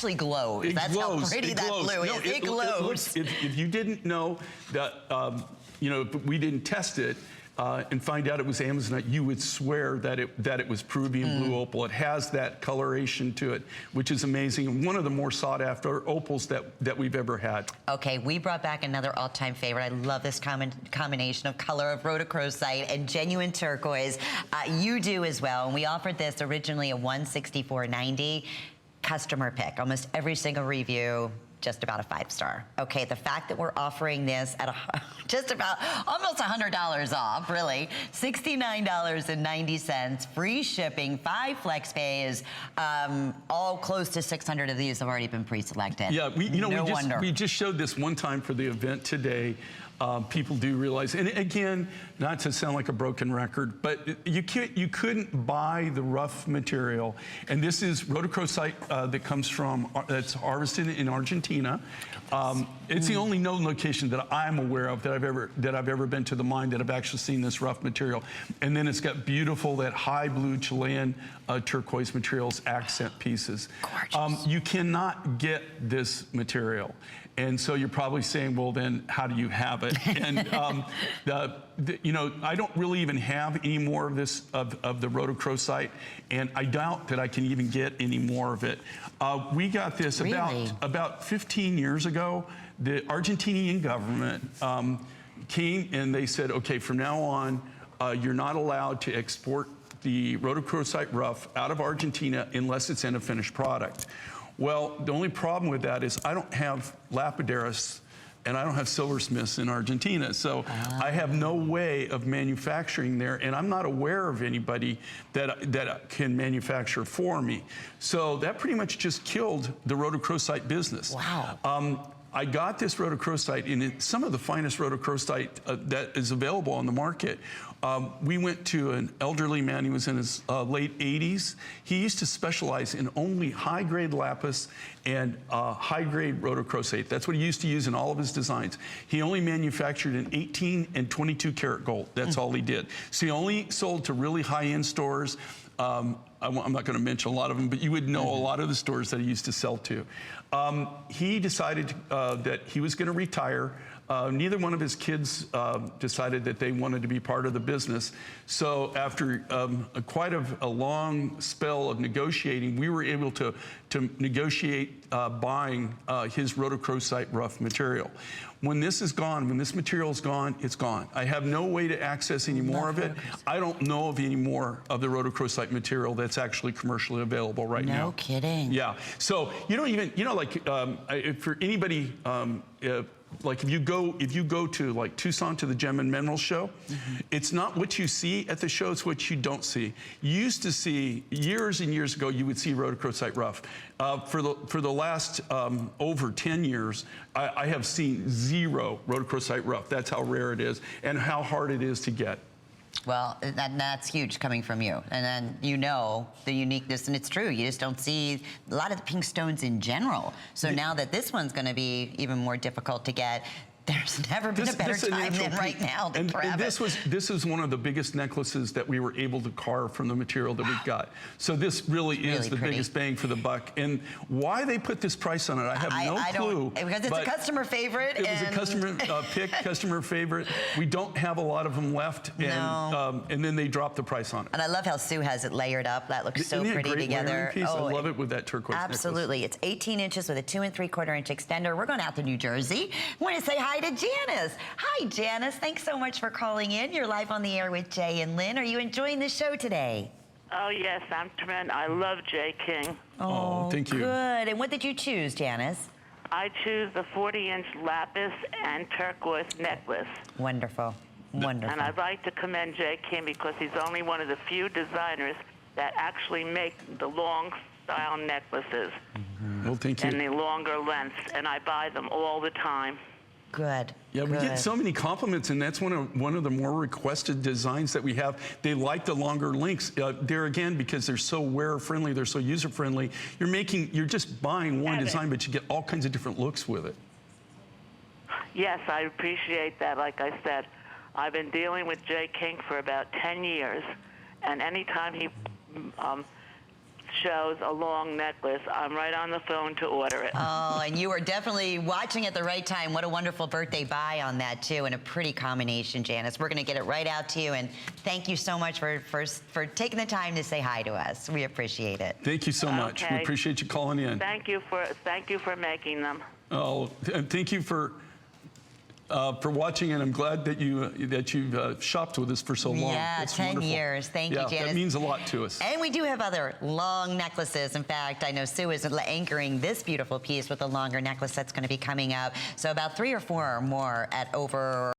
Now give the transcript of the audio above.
actually glows. That's how pretty that blue is. It glows. If you didn't know that, you know, we didn't test it, and find out it was Amazonite, you would swear that it was Peruvian blue opal. It has that coloration to it, which is amazing, and one of the more sought after opals that we've ever had. Okay, we brought back another all-time favorite. I love this combination of color of rhodochrosite and genuine turquoise. You do as well, and we offered this originally at $164.90. Customer pick. Almost every single review, just about a 5-star. Okay, the fact that we're offering this at just about almost $100 off, really, $69.90, free shipping, 5 flex pays, all close to 600 of these have already been pre-selected. Yeah, we just showed this one time for the event today. People do realize, and again, not to sound like a broken record, but you couldn't buy the rough material. And this is rhodochrosite that comes from, that's harvested in Argentina. It's the only known location that I'm aware of that I've ever been to the mine that I've actually seen this rough material. And then it's got beautiful, that high blue Chilean turquoise materials, accent pieces. Gorgeous. You cannot get this material. And so you're probably saying, well, then how do you have it? And you know, I don't really even have any more of this of the rhodochrosite, and I doubt that I can even get any more of it. We got this about 15 years ago. The Argentinian government came and they said, okay, from now on, you're not allowed to export the rhodochrosite rough out of Argentina unless it's in a finished product. Well, the only problem with that is I don't have lapidaries and I don't have silversmiths in Argentina. So I have no way of manufacturing there, and I'm not aware of anybody that can manufacture for me. So that pretty much just killed the rhodochrosite business. Wow. I got this rhodochrosite, and it's some of the finest rhodochrosite that is available on the market. We went to an elderly man. He was in his late 80s. He used to specialize in only high-grade lapis and high-grade rhodochrosite. That's what he used to use in all of his designs. He only manufactured in 18 and 22 karat gold. That's all he did. So he only sold to really high-end stores. I'm not going to mention a lot of them, but you would know a lot of the stores that he used to sell to. He decided that he was going to retire. Neither one of his kids decided that they wanted to be part of the business. So after quite a long spell of negotiating, we were able to negotiate buying his rhodochrosite rough material. When this is gone, when this material is gone, it's gone. I have no way to access any more of it. I don't know of any more of the rhodochrosite material that's actually commercially available right now. No kidding. Yeah. So you don't even, you know, like for anybody, like if you go to like Tucson to the Gem and Mineral Show, it's not what you see at the show, it's what you don't see. You used to see, years and years ago, you would see rhodochrosite rough. For the last over 10 years, I have seen 0 rhodochrosite rough. That's how rare it is and how hard it is to get. Well, that's huge coming from you. And then you know the uniqueness, and it's true. You just don't see a lot of the pink stones in general. So now that this one's going to be even more difficult to get, there's never been a better time than right now to grab it. This is one of the biggest necklaces that we were able to carve from the material that we've got. So this really is the biggest bang for the buck. And why they put this price on it, I have no clue. Because it's a customer favorite. It was a customer pick, customer favorite. We don't have a lot of them left, and then they dropped the price on it. And I love how Sue has it layered up. That looks so pretty together. Piece? I love it with that turquoise absolutely. necklace. It's 18 inches with a 2 3/4 inch extender. We're going out to New Jersey. I want to say hi to Janice. Hi, Janice. Thanks so much for calling in. You're live on the air with Jay and Lynn. Are you enjoying the show today? Oh, yes, I'm tremendous. I love Jay King. Oh, thank you. Good. And what did you choose, Janice? I choose the 40-inch lapis and turquoise necklace. Wonderful. Wonderful. And I'd like to commend Jay King because he's only one of the few designers that actually make the long style necklaces. Well, thank you. And the longer lengths, and I buy them all the time. Good. Yeah, we get so many compliments, and that's one of the more requested designs that we have. They like the longer links. There again, because they're so wearer-friendly, they're so user-friendly. You're just buying one design, but you get all kinds of different looks with it. Yes, I appreciate that. Like I said, I've been dealing with Jay King for about 10 years, and anytime he shows a long necklace, I'm right on the phone to order it. Oh, and you are definitely watching at the right time. What a wonderful birthday buy on that, too, and a pretty combination, Janice. We're going to get it right out to you, and thank you so much for taking the time to say hi to us. We appreciate it. Thank you so much. Okay. We appreciate you calling in. Thank you for making them. Oh, and thank you for watching, and I'm glad that you've shopped with us for so long. Yeah, That's 10 wonderful. years. Thank you, Yeah, Janice. that means a lot to us. And we do have other long necklaces. In fact, I know Sue is anchoring this beautiful piece with a longer necklace that's going to be coming up. So about 3 or 4 or more at over